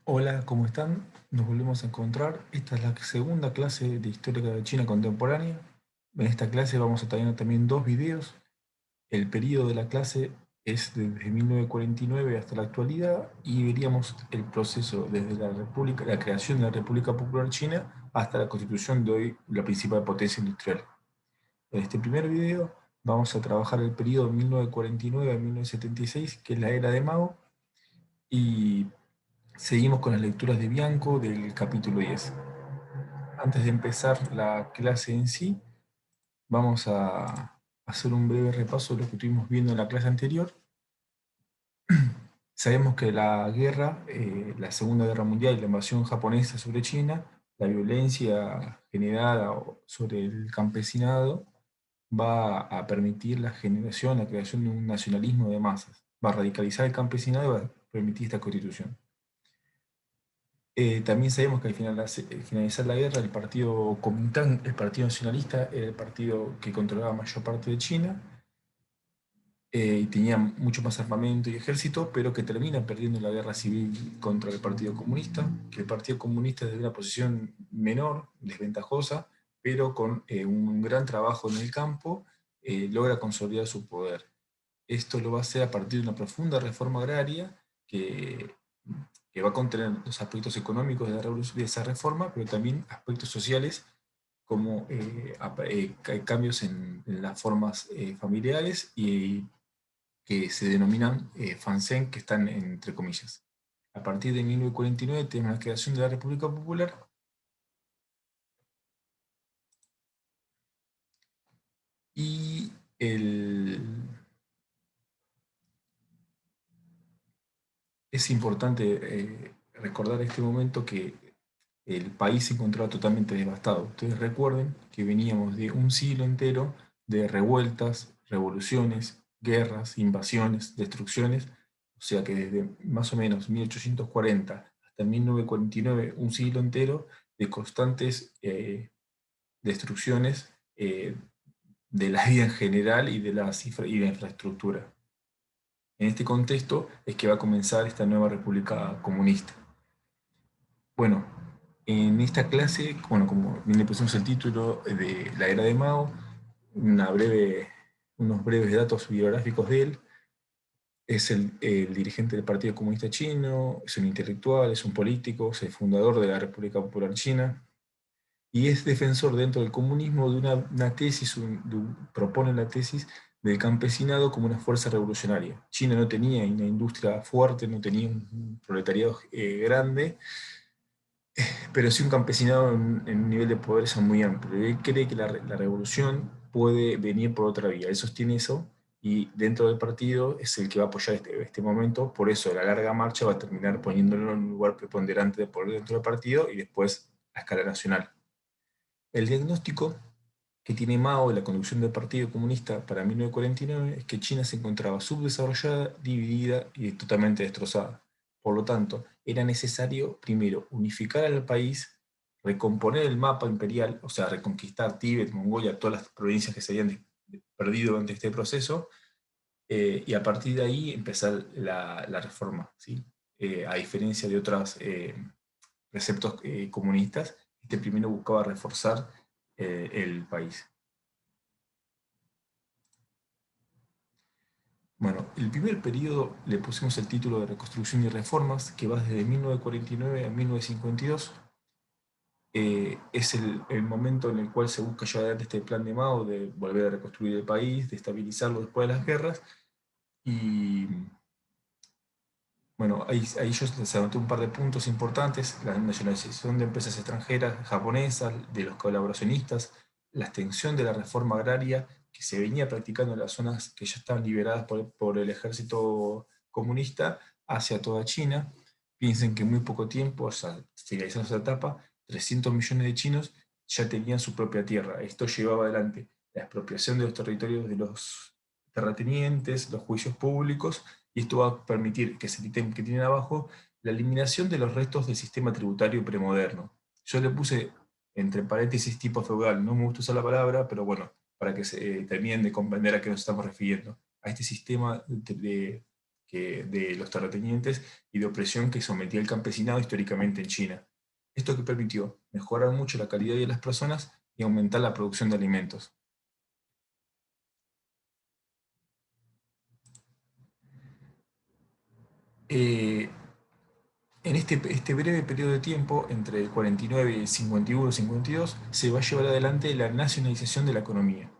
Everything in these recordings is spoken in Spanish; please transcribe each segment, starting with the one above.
Hola, ¿cómo están? Nos volvemos a encontrar. Esta es la segunda clase de Historia de China Contemporánea. En esta clase vamos a tener también dos videos. El periodo de la clase es desde 1949 hasta la actualidad y veríamos el proceso desde la República, la creación de la República Popular China hasta la constitución de hoy, la principal potencia industrial. En este primer video vamos a trabajar el periodo 1949 a 1976, que es la era de Mao, y seguimos con las lecturas de Bianco del capítulo 10. Antes de empezar la clase en sí, vamos a hacer un breve repaso de lo que estuvimos viendo en la clase anterior. Sabemos que la guerra, la Segunda Guerra Mundial y la invasión japonesa sobre China, la violencia generada sobre el campesinado, va a permitir la generación, la creación de un nacionalismo de masas. Va a radicalizar el campesinado y va a permitir esta constitución. También sabemos que al finalizar la guerra, el partido Kuomintang, el partido nacionalista, era el partido que controlaba mayor parte de China, y tenía mucho más armamento y ejército, pero que termina perdiendo la guerra civil contra el Partido Comunista, que el Partido Comunista desde una posición menor, desventajosa, pero con un gran trabajo en el campo, logra consolidar su poder. Esto lo va a hacer a partir de una profunda reforma agraria que, que va a contener los aspectos económicos de, de esa reforma, pero también aspectos sociales como cambios en las formas familiares y que se denominan Fansen, que están entre comillas. A partir de 1949 tenemos la creación de la República Popular y es importante recordar en este momento que el país se encontraba totalmente devastado. Ustedes recuerden que veníamos de un siglo entero de revueltas, revoluciones, guerras, invasiones, destrucciones, o sea que desde más o menos 1840 hasta 1949, un siglo entero de constantes destrucciones de la vida en general y de y la infraestructura. En este contexto es que va a comenzar esta nueva república comunista. Bueno, en esta clase, bueno, como bien le pusimos el título de la era de Mao, unos breves datos biográficos de él. Es el dirigente del Partido Comunista Chino, es un intelectual, es un político, es el fundador de la República Popular China y es defensor dentro del comunismo de una tesis, propone la tesis del campesinado como una fuerza revolucionaria. China no tenía una industria fuerte, no tenía un proletariado grande, pero sí un campesinado en un nivel de pobreza muy amplio. Él cree que la revolución puede venir por otra vía. Él sostiene eso y dentro del partido es el que va a apoyar este momento. Por eso la larga marcha va a terminar poniéndolo en un lugar preponderante de poder dentro del partido y después a escala nacional. El diagnóstico que tiene Mao de la conducción del Partido Comunista para 1949 es que China se encontraba subdesarrollada, dividida y totalmente destrozada. Por lo tanto, era necesario primero unificar al país, recomponer el mapa imperial, o sea, reconquistar Tíbet, Mongolia, todas las provincias que se habían perdido durante este proceso, y a partir de ahí empezar la reforma, ¿sí? A diferencia de otros preceptos comunistas, este primero buscaba reforzar el país. Bueno, el primer periodo le pusimos el título de Reconstrucción y Reformas, que va desde 1949 a 1952. Es el momento en el cual se busca llevar adelante este plan de Mao de volver a reconstruir el país, de estabilizarlo después de las guerras. Y bueno, ahí yo les anoté un par de puntos importantes: la nacionalización de empresas extranjeras, japonesas, de los colaboracionistas, la extensión de la reforma agraria que se venía practicando en las zonas que ya estaban liberadas por el ejército comunista hacia toda China. Piensen que en muy poco tiempo, o sea, finalizando esa etapa, 300 millones de chinos ya tenían su propia tierra. Esto llevaba adelante la expropiación de los territorios de los terratenientes, los juicios públicos, y esto va a permitir que ese ítem que tienen abajo, la eliminación de los restos del sistema tributario premoderno. Yo le puse entre paréntesis tipo feudal, no me gusta usar la palabra, pero bueno, para que se terminen de comprender a qué nos estamos refiriendo. A este sistema de los terratenientes y de opresión que sometía el campesinado históricamente en China. Esto que permitió mejorar mucho la calidad de las personas y aumentar la producción de alimentos. Eh, en este breve periodo de tiempo, entre el 49 y el 51-52, se va a llevar adelante la nacionalización de la economía.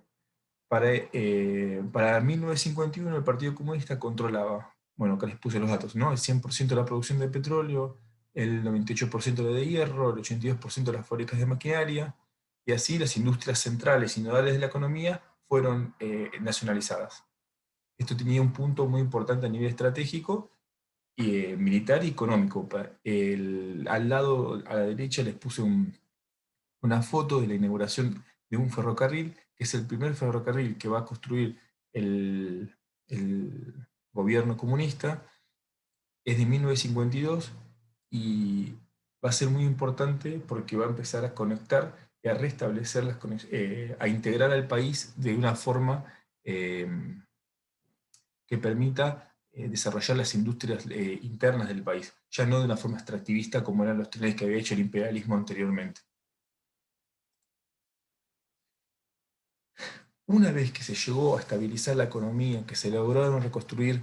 Para 1951 el Partido Comunista controlaba, bueno, acá les puse los datos, ¿no? El 100% de la producción de petróleo, el 98% de hierro, el 82% de las fábricas de maquinaria, y así las industrias centrales y nodales de la economía fueron nacionalizadas. Esto tenía un punto muy importante a nivel estratégico, militar y económico. Al lado, a la derecha, les puse una foto de la inauguración de un ferrocarril, que es el primer ferrocarril que va a construir el gobierno comunista. Es de 1952 y va a ser muy importante porque va a empezar a conectar y a restablecer a integrar al país de una forma eh, que permita desarrollar las industrias internas del país, ya no de una forma extractivista como eran los trenes que había hecho el imperialismo anteriormente. Una vez que se llegó a estabilizar la economía, que se lograron reconstruir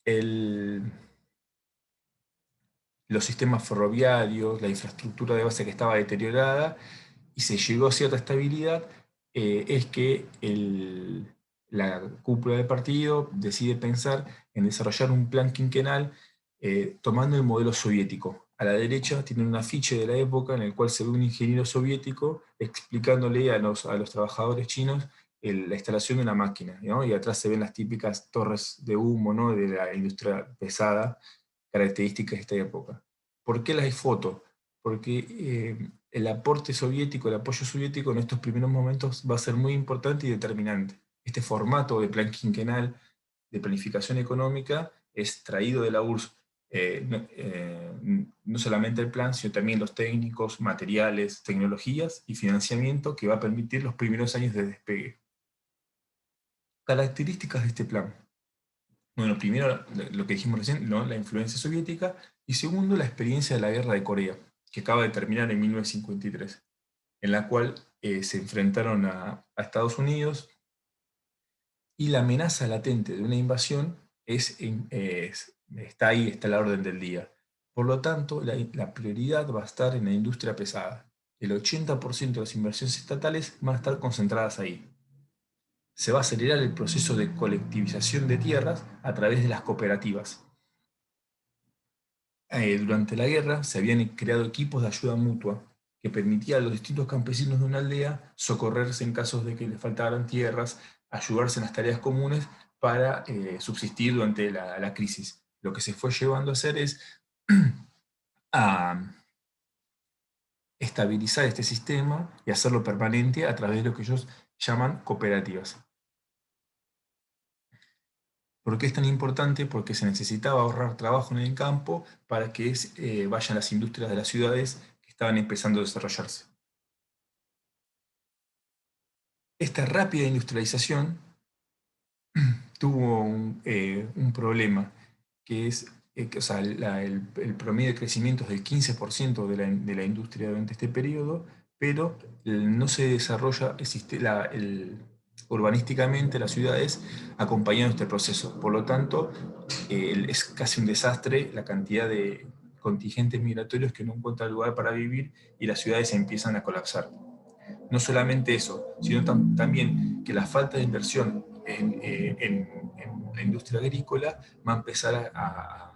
el, los sistemas ferroviarios, la infraestructura de base que estaba deteriorada, y se llegó a cierta estabilidad, es que la cúpula del partido decide pensar en desarrollar un plan quinquenal tomando el modelo soviético. A la derecha tienen un afiche de la época en el cual se ve un ingeniero soviético explicándole a los trabajadores chinos la instalación de una máquina, ¿no? Y atrás se ven las típicas torres de humo, ¿no? De la industria pesada, características de esta época. ¿Por qué las hay fotos? Porque el aporte soviético, el apoyo soviético en estos primeros momentos va a ser muy importante y determinante. Este formato de plan quinquenal de planificación económica es traído de la URSS, no solamente el plan, sino también los técnicos, materiales, tecnologías y financiamiento que va a permitir los primeros años de despegue. Características de este plan. Bueno, primero lo que dijimos recién, ¿no? La influencia soviética, y segundo, la experiencia de la guerra de Corea, que acaba de terminar en 1953, en la cual se enfrentaron a Estados Unidos, y la amenaza latente de una invasión está ahí, está a la orden del día. Por lo tanto, la prioridad va a estar en la industria pesada. El 80% de las inversiones estatales van a estar concentradas ahí. Se va a acelerar el proceso de colectivización de tierras a través de las cooperativas. Durante la guerra se habían creado equipos de ayuda mutua que permitían a los distintos campesinos de una aldea socorrerse en casos de que les faltaran tierras, ayudarse en las tareas comunes para subsistir durante la crisis. Lo que se fue llevando a hacer es a estabilizar este sistema y hacerlo permanente a través de lo que ellos llaman cooperativas. ¿Por qué es tan importante? Porque se necesitaba ahorrar trabajo en el campo para que vayan las industrias de las ciudades que estaban empezando a desarrollarse. Esta rápida industrialización tuvo un problema, que es o sea, el promedio de crecimiento es del 15% de la industria durante este periodo, pero no se desarrolla urbanísticamente las ciudades acompañando este proceso. Por lo tanto, es casi un desastre la cantidad de contingentes migratorios que no encuentran lugar para vivir y las ciudades empiezan a colapsar. No solamente eso, sino también que la falta de inversión en la industria agrícola va a empezar a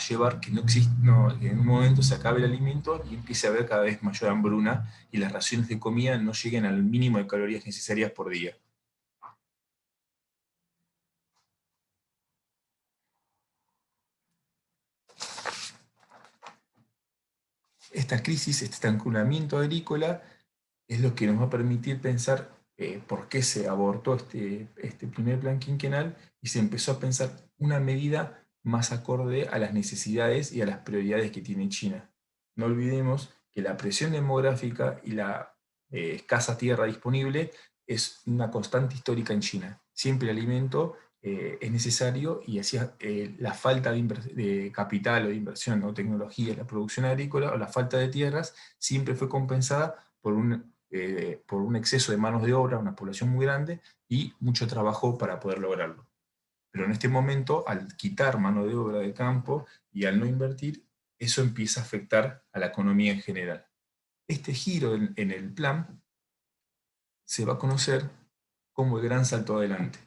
llevar que no existe, que en un momento se acabe el alimento y empiece a haber cada vez mayor hambruna y las raciones de comida no lleguen al mínimo de calorías necesarias por día. Esta crisis, este estancamiento agrícola, es lo que nos va a permitir pensar por qué se abortó este primer plan quinquenal y se empezó a pensar una medida más acorde a las necesidades y a las prioridades que tiene China. No olvidemos que la presión demográfica y la escasa tierra disponible es una constante histórica en China. Siempre el alimento es necesario, y hacía la falta de capital o de inversión o tecnología en la producción agrícola, o la falta de tierras, siempre fue compensada por un exceso de manos de obra, una población muy grande, y mucho trabajo para poder lograrlo. Pero en este momento, al quitar mano de obra del campo y al no invertir, eso empieza a afectar a la economía en general. Este giro en el plan se va a conocer como el gran salto adelante.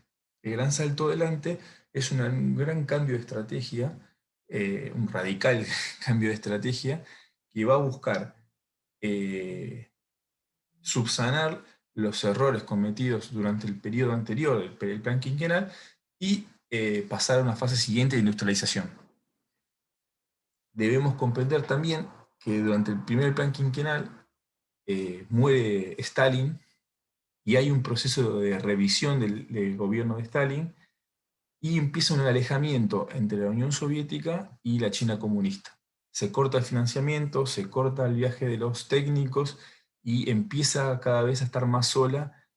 El gran salto adelante es un gran cambio de estrategia, un radical cambio de estrategia, que va a buscar subsanar los errores cometidos durante el periodo anterior, el plan quinquenal, y pasar a una fase siguiente de industrialización. Debemos comprender también que durante el primer plan quinquenal muere Stalin, y hay un proceso de revisión del gobierno de Stalin, y empieza un alejamiento entre la Unión Soviética y la China comunista. Se corta el financiamiento, se corta el viaje de los técnicos, y empieza cada vez a estar más sola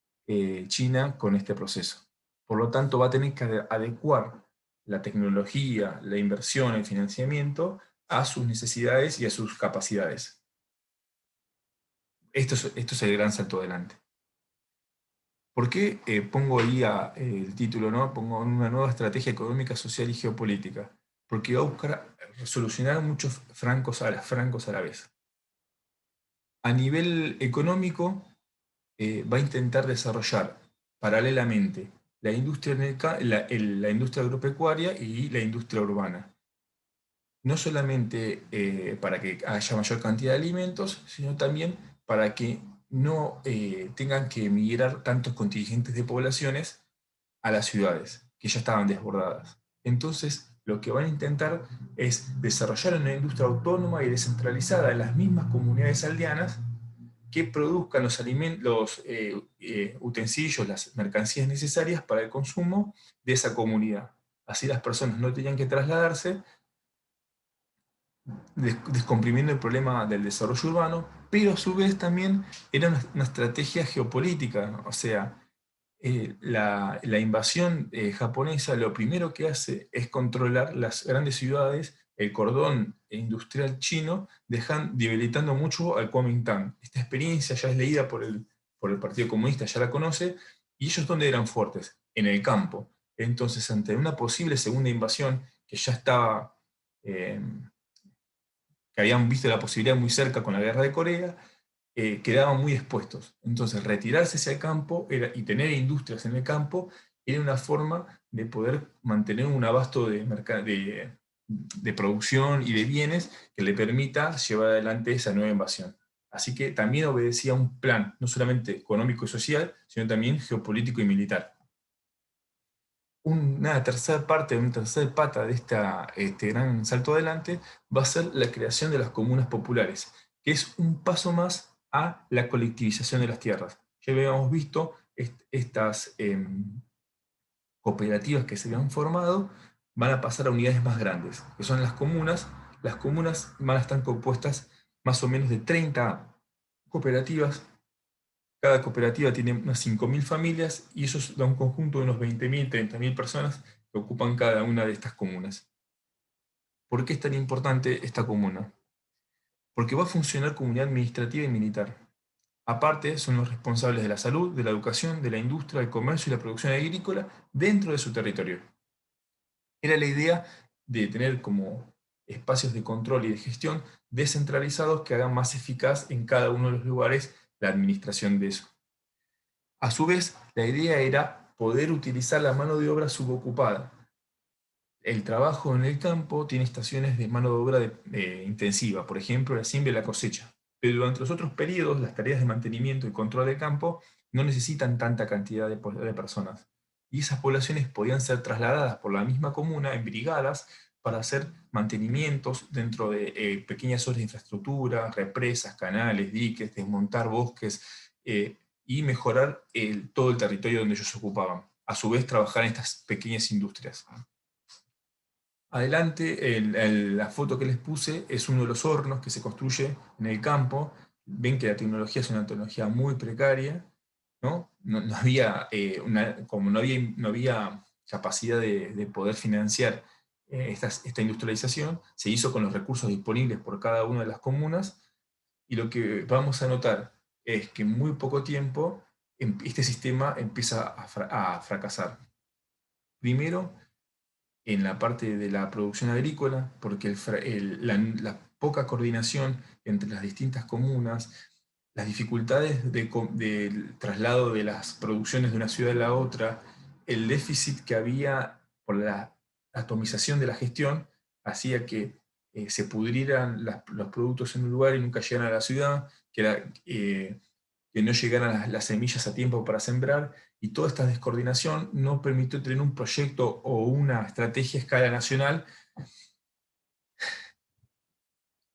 China con este proceso. Por lo tanto, va a tener que adecuar la tecnología, la inversión, el financiamiento a sus necesidades y a sus capacidades. Esto es el gran salto adelante. ¿Por qué pongo ahí el título, ¿no? Pongo una nueva estrategia económica, social y geopolítica? Porque va a buscar solucionar muchos francos a la vez. A nivel económico, va a intentar desarrollar paralelamente la industria, la industria agropecuaria y la industria urbana. No solamente para que haya mayor cantidad de alimentos, sino también para que no tengan que emigrar tantos contingentes de poblaciones a las ciudades, que ya estaban desbordadas. Entonces, lo que van a intentar es desarrollar una industria autónoma y descentralizada en las mismas comunidades aldeanas, que produzcan los utensilios, las mercancías necesarias para el consumo de esa comunidad. Así las personas no tenían que trasladarse, descomprimiendo el problema del desarrollo urbano, pero a su vez también era una estrategia geopolítica, ¿no? O sea, la invasión japonesa lo primero que hace es controlar las grandes ciudades, el cordón industrial chino, debilitando mucho al Kuomintang. Esta experiencia ya es leída por el Partido Comunista, ya la conoce, y ellos ¿dónde eran fuertes? En el campo. Entonces, ante una posible segunda invasión que ya estaba, eh, que habían visto la posibilidad muy cerca con la guerra de Corea, quedaban muy expuestos. Entonces, retirarse hacia el campo y tener industrias en el campo era una forma de poder mantener un abasto de producción y de bienes que le permita llevar adelante esa nueva invasión. Así que también obedecía un plan, no solamente económico y social, sino también geopolítico y militar. Una tercera parte, una tercera pata de este gran salto adelante va a ser la creación de las comunas populares, que es un paso más a la colectivización de las tierras. Ya habíamos visto estas cooperativas que se habían formado, van a pasar a unidades más grandes, que son las comunas. Las comunas van a estar compuestas más o menos de 30 cooperativas. Cada cooperativa tiene unas 5.000 familias, y eso da un conjunto de unos 20.000, 30.000 personas que ocupan cada una de estas comunas. ¿Por qué es tan importante esta comuna? Porque va a funcionar como unidad administrativa y militar. Aparte, son los responsables de la salud, de la educación, de la industria, del comercio y la producción agrícola dentro de su territorio. Era la idea de tener como espacios de control y de gestión descentralizados que hagan más eficaz en cada uno de los lugares la administración de eso. A su vez, la idea era poder utilizar la mano de obra subocupada. El trabajo en el campo tiene estaciones de mano de obra intensiva, por ejemplo, la siembra y la cosecha. Pero durante los otros periodos, las tareas de mantenimiento y control del campo no necesitan tanta cantidad de personas. Y esas poblaciones podían ser trasladadas por la misma comuna en brigadas para hacer mantenimientos dentro de pequeñas obras de infraestructura, represas, canales, diques, desmontar bosques, y mejorar todo el territorio donde ellos se ocupaban. A su vez, trabajar en estas pequeñas industrias. Adelante, la foto que les puse es uno de los hornos que se construye en el campo. Ven que la tecnología es una tecnología muy precaria, ¿no? No había, como no había capacidad de poder financiar esta industrialización, se hizo con los recursos disponibles por cada una de las comunas, y lo que vamos a notar es que en muy poco tiempo este sistema empieza a fracasar. Primero, en la parte de la producción agrícola, porque la poca coordinación entre las distintas comunas, las dificultades del traslado de las producciones de una ciudad a la otra, el déficit que había por la atomización de la gestión, hacía que se pudrieran los productos en un lugar y nunca llegaran a la ciudad, que no llegaran las semillas a tiempo para sembrar, y toda esta descoordinación no permitió tener un proyecto o una estrategia a escala nacional,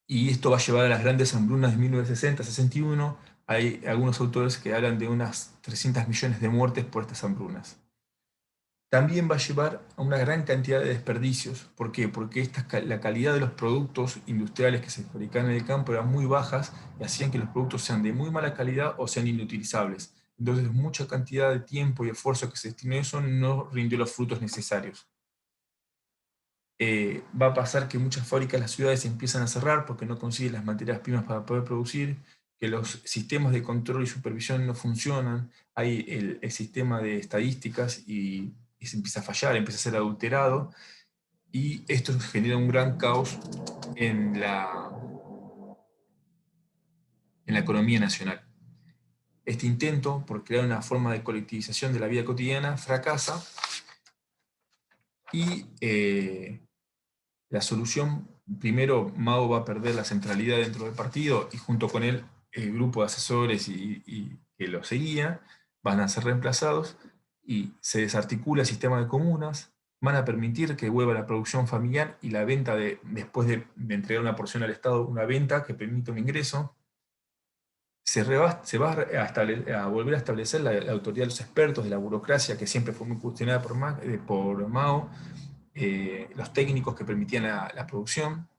y esto va a llevar a las grandes hambrunas de 1960-61. Hay algunos autores que hablan de unas 300 millones de muertes por estas hambrunas. También va a llevar a una gran cantidad de desperdicios. ¿Por qué? Porque la calidad de los productos industriales que se fabricaban en el campo eran muy bajas y hacían que los productos sean de muy mala calidad o sean inutilizables. Entonces, mucha cantidad de tiempo y esfuerzo que se destinó a eso no rindió los frutos necesarios. Va a pasar que muchas fábricas en las ciudades empiezan a cerrar porque no consiguen las materias primas para poder producir, que los sistemas de control y supervisión no funcionan, hay el sistema de estadísticas y se empieza a fallar, empieza a ser adulterado, y esto genera un gran caos en la economía nacional. Este intento por crear una forma de colectivización de la vida cotidiana fracasa, y la solución, primero Mao va a perder la centralidad dentro del partido, y junto con él el grupo de asesores y que lo seguía van a ser reemplazados, y se desarticula el sistema de comunas, van a permitir que vuelva la producción familiar y la venta, después de entregar una porción al Estado, una venta que permita un ingreso. Se va a volver a establecer la autoridad de los expertos, de la burocracia, que siempre fue muy cuestionada por Mao, los técnicos que permitían la producción,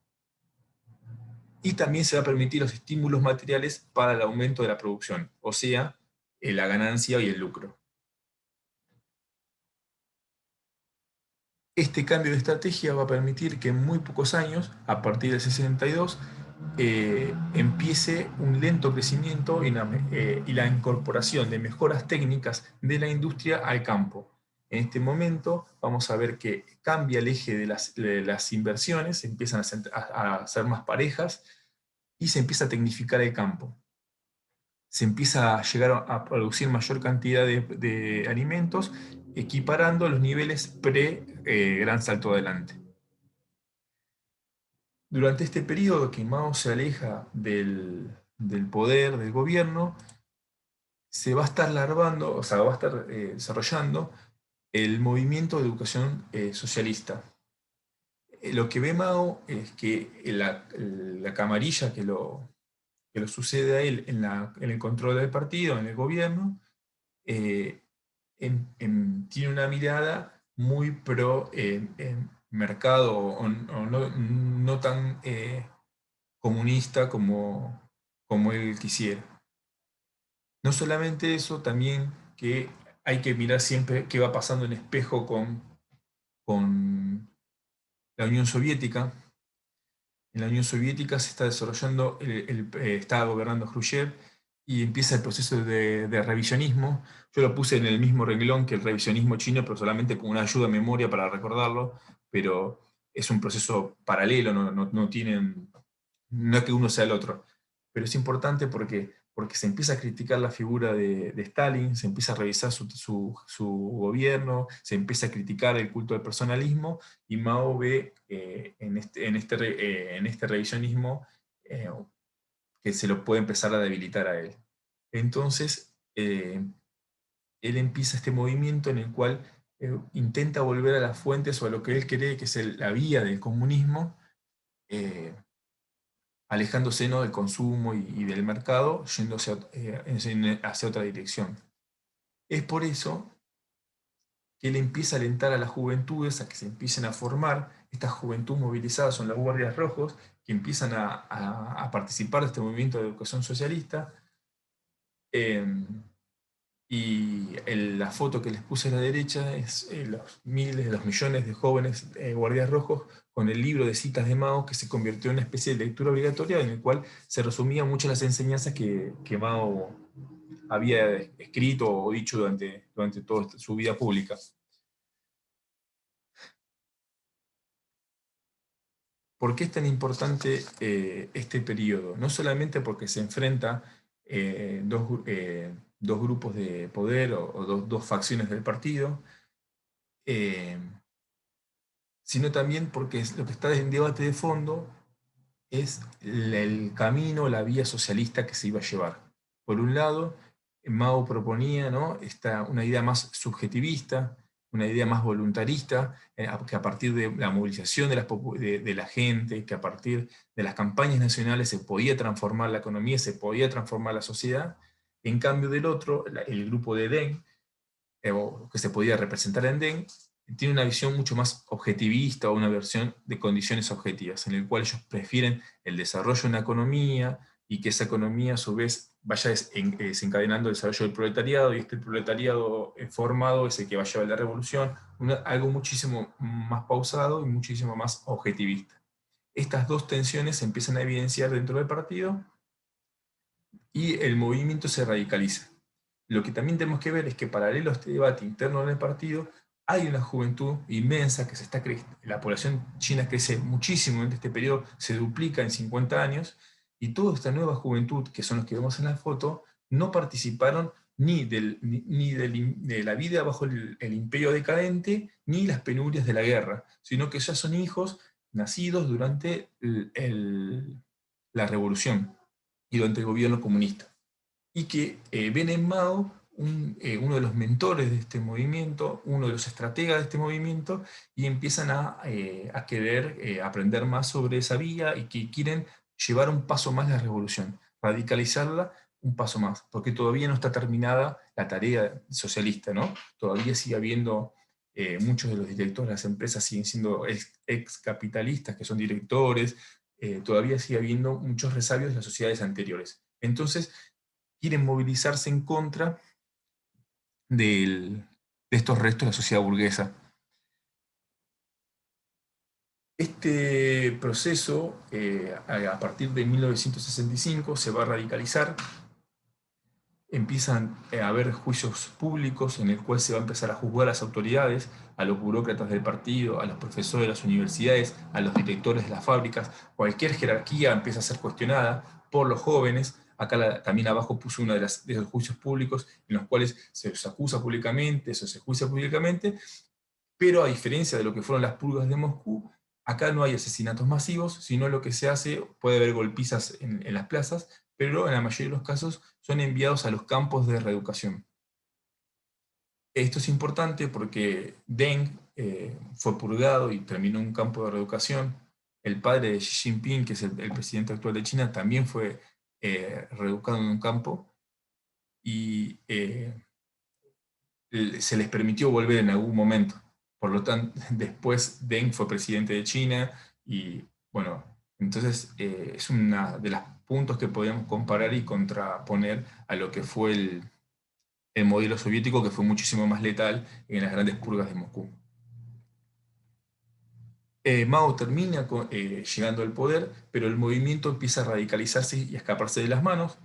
y también se va a permitir los estímulos materiales para el aumento de la producción, o sea, la ganancia y el lucro. Este cambio de estrategia va a permitir que en muy pocos años, a partir del 62, empiece un lento crecimiento y la incorporación de mejoras técnicas de la industria al campo. En este momento vamos a ver que cambia el eje de las inversiones, empiezan a ser más parejas, y se empieza a tecnificar el campo. Se empieza a llegar a producir mayor cantidad de alimentos, equiparando los niveles pre-Gran Salto Adelante. Durante este periodo que Mao se aleja del poder, del gobierno, se va a estar larvando, o sea, va a estar desarrollando el movimiento de educación socialista. Lo que ve Mao es que la camarilla que lo sucede a él en el control del partido, en el gobierno, eh, tiene una mirada muy pro mercado, o no tan comunista como él quisiera. No solamente eso, también que hay que mirar siempre qué va pasando en espejo con la Unión Soviética. En la Unión Soviética se está desarrollando, está gobernando Khrushchev, y empieza el proceso de revisionismo. Yo lo puse en el mismo renglón que el revisionismo chino, pero solamente como una ayuda a memoria para recordarlo, pero es un proceso paralelo, no tienen, no es que uno sea el otro. Pero es importante porque se empieza a criticar la figura de Stalin, se empieza a revisar su gobierno, se empieza a criticar el culto del personalismo, y Mao ve en este revisionismo eh, que se lo puede empezar a debilitar a él. Entonces, él empieza este movimiento en el cual intenta volver a las fuentes o a lo que él cree que es la vía del comunismo, eh, alejándose, ¿no?, del consumo y del mercado, yéndose hacia otra dirección. Es por eso que él empieza a alentar a las juventudes a que se empiecen a formar. Estas juventudes movilizadas son los guardias rojos, que empiezan a participar de este movimiento de educación socialista. Y la foto que les puse a la derecha es los miles, los millones de jóvenes guardias rojos con el libro de citas de Mao, que se convirtió en una especie de lectura obligatoria en el cual se resumían muchas las enseñanzas que Mao había escrito o dicho durante toda su vida pública. ¿Por qué es tan importante este periodo? No solamente porque se enfrenta dos grupos de poder o dos facciones del partido, eh, sino también porque lo que está en debate de fondo es el camino, la vía socialista que se iba a llevar. Por un lado, Mao proponía, ¿no?, una idea más subjetivista, una idea más voluntarista, que a partir de la movilización de la gente, que a partir de las campañas nacionales se podía transformar la economía, se podía transformar la sociedad. En cambio del otro, el grupo de Deng, o que se podía representar en Deng, tiene una visión mucho más objetivista o una versión de condiciones objetivas, en el cual ellos prefieren el desarrollo de una economía y que esa economía a su vez vaya desencadenando el desarrollo del proletariado, y este proletariado formado es el que va a llevar la revolución, algo muchísimo más pausado y muchísimo más objetivista. Estas dos tensiones se empiezan a evidenciar dentro del partido y el movimiento se radicaliza. Lo que también tenemos que ver es que paralelo a este debate interno en el partido, hay una juventud inmensa que se está creciendo. La población china crece muchísimo en este periodo, se duplica en 50 años, y toda esta nueva juventud, que son los que vemos en la foto, no participaron de la vida bajo el imperio decadente, ni las penurias de la guerra, sino que ya son hijos nacidos durante la revolución y durante el gobierno comunista, y que ven en Mao uno de los mentores de este movimiento, uno de los estrategas de este movimiento, y empiezan a querer aprender más sobre esa vía y que quieren llevar un paso más la revolución, radicalizarla un paso más, porque todavía no está terminada la tarea socialista, ¿no? Todavía sigue habiendo muchos de los directores de las empresas siguen siendo ex capitalistas, que son directores, todavía sigue habiendo muchos resabios de las sociedades anteriores. Entonces, quieren movilizarse en contra de estos restos de la sociedad burguesa. Este proceso, a partir de 1965, se va a radicalizar. Empiezan a haber juicios públicos en el cual se va a empezar a juzgar a las autoridades, a los burócratas del partido, a los profesores de las universidades, a los directores de las fábricas. Cualquier jerarquía empieza a ser cuestionada por los jóvenes. Acá también abajo puse uno de esos juicios públicos en los cuales se los acusa públicamente, se juicia públicamente, pero a diferencia de lo que fueron las purgas de Moscú, acá no hay asesinatos masivos, sino lo que se hace, puede haber golpizas en las plazas, pero en la mayoría de los casos son enviados a los campos de reeducación. Esto es importante porque Deng fue purgado y terminó en un campo de reeducación. El padre de Xi Jinping, que es el presidente actual de China, también fue reeducado en un campo, y se les permitió volver en algún momento. Por lo tanto, después Deng fue presidente de China y, bueno, entonces es uno de los puntos que podemos comparar y contraponer a lo que fue el modelo soviético, que fue muchísimo más letal en las grandes purgas de Moscú. Mao termina llegando al poder, pero el movimiento empieza a radicalizarse y a escaparse de las manos.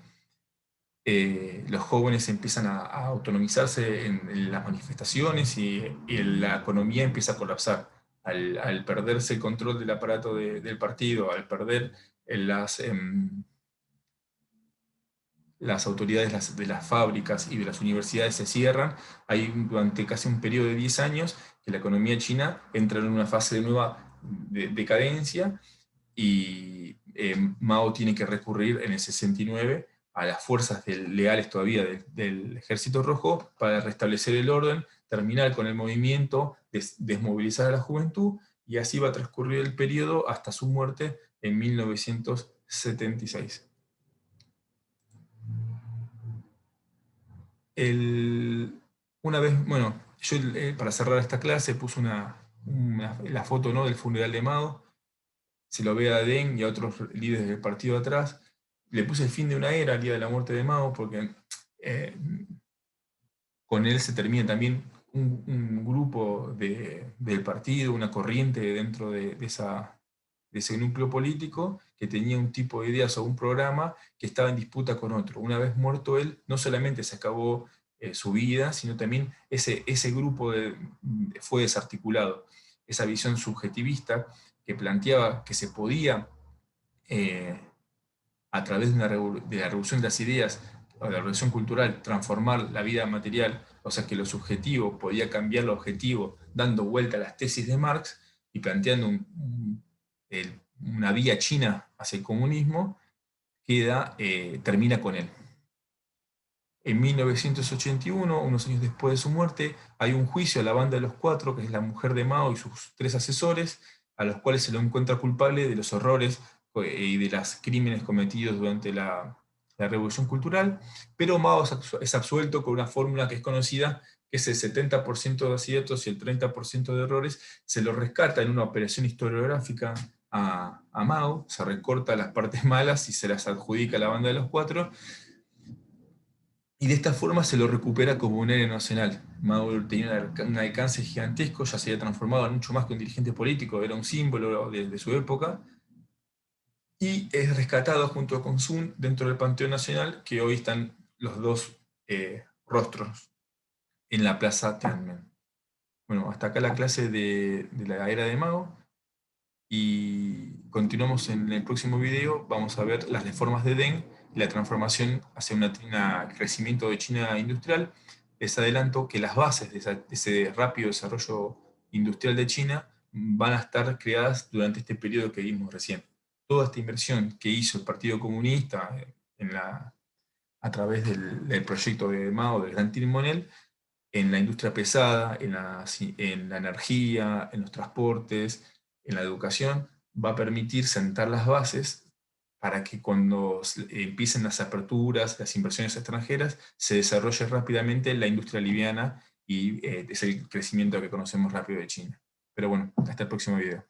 Los jóvenes empiezan a autonomizarse en las manifestaciones, y la economía empieza a colapsar. Al perderse el control del aparato del partido, al perder las autoridades de las fábricas y de las universidades se cierran, hay durante casi un periodo de 10 años que la economía china entra en una fase de nueva decadencia, y Mao tiene que recurrir en el 69 a las fuerzas leales todavía del Ejército Rojo para restablecer el orden, terminar con el movimiento, desmovilizar a la juventud, y así va a transcurrir el periodo hasta su muerte en 1976. El, una vez, bueno, yo para cerrar esta clase puse la foto, ¿no?, del funeral de Mao. Se lo ve a Deng y a otros líderes del partido atrás. Le puse el fin de una era, el día de la muerte de Mao, porque con él se termina también un grupo del partido, una corriente dentro de ese núcleo político que tenía un tipo de ideas o un programa que estaba en disputa con otro. Una vez muerto él, no solamente se acabó su vida, sino también ese grupo fue desarticulado. Esa visión subjetivista que planteaba que se podía, eh, a través de la revolución de las ideas o de la revolución cultural, transformar la vida material, o sea que lo subjetivo podía cambiar lo objetivo, dando vuelta a las tesis de Marx y planteando una vía china hacia el comunismo, termina con él. En 1981, unos años después de su muerte, hay un juicio a la banda de los cuatro, que es la mujer de Mao y sus 3 asesores, a los cuales se lo encuentra culpable de los horrores y de los crímenes cometidos durante la Revolución Cultural, pero Mao es absuelto con una fórmula que es conocida, que es el 70% de aciertos y el 30% de errores. Se lo rescata en una operación historiográfica a Mao, se recorta las partes malas y se las adjudica a la banda de los cuatro, y de esta forma se lo recupera como un héroe nacional. Mao tenía un alcance gigantesco, ya se había transformado en mucho más que un dirigente político, era un símbolo de su época, y es rescatado junto con Sun dentro del Panteón Nacional, que hoy están los dos rostros en la Plaza Tiananmen. Bueno, hasta acá la clase de la era de Mao, y continuamos en el próximo video. Vamos a ver las reformas de Deng y la transformación hacia un crecimiento de China industrial. Les adelanto que las bases de ese rápido desarrollo industrial de China van a estar creadas durante este periodo que vimos recién. Toda esta inversión que hizo el Partido Comunista a través del proyecto de Mao, del Gran Timonel, en la industria pesada, en la energía, en los transportes, en la educación, va a permitir sentar las bases para que cuando empiecen las aperturas, las inversiones extranjeras, se desarrolle rápidamente la industria liviana y es el crecimiento que conocemos rápido de China. Pero bueno, hasta el próximo video.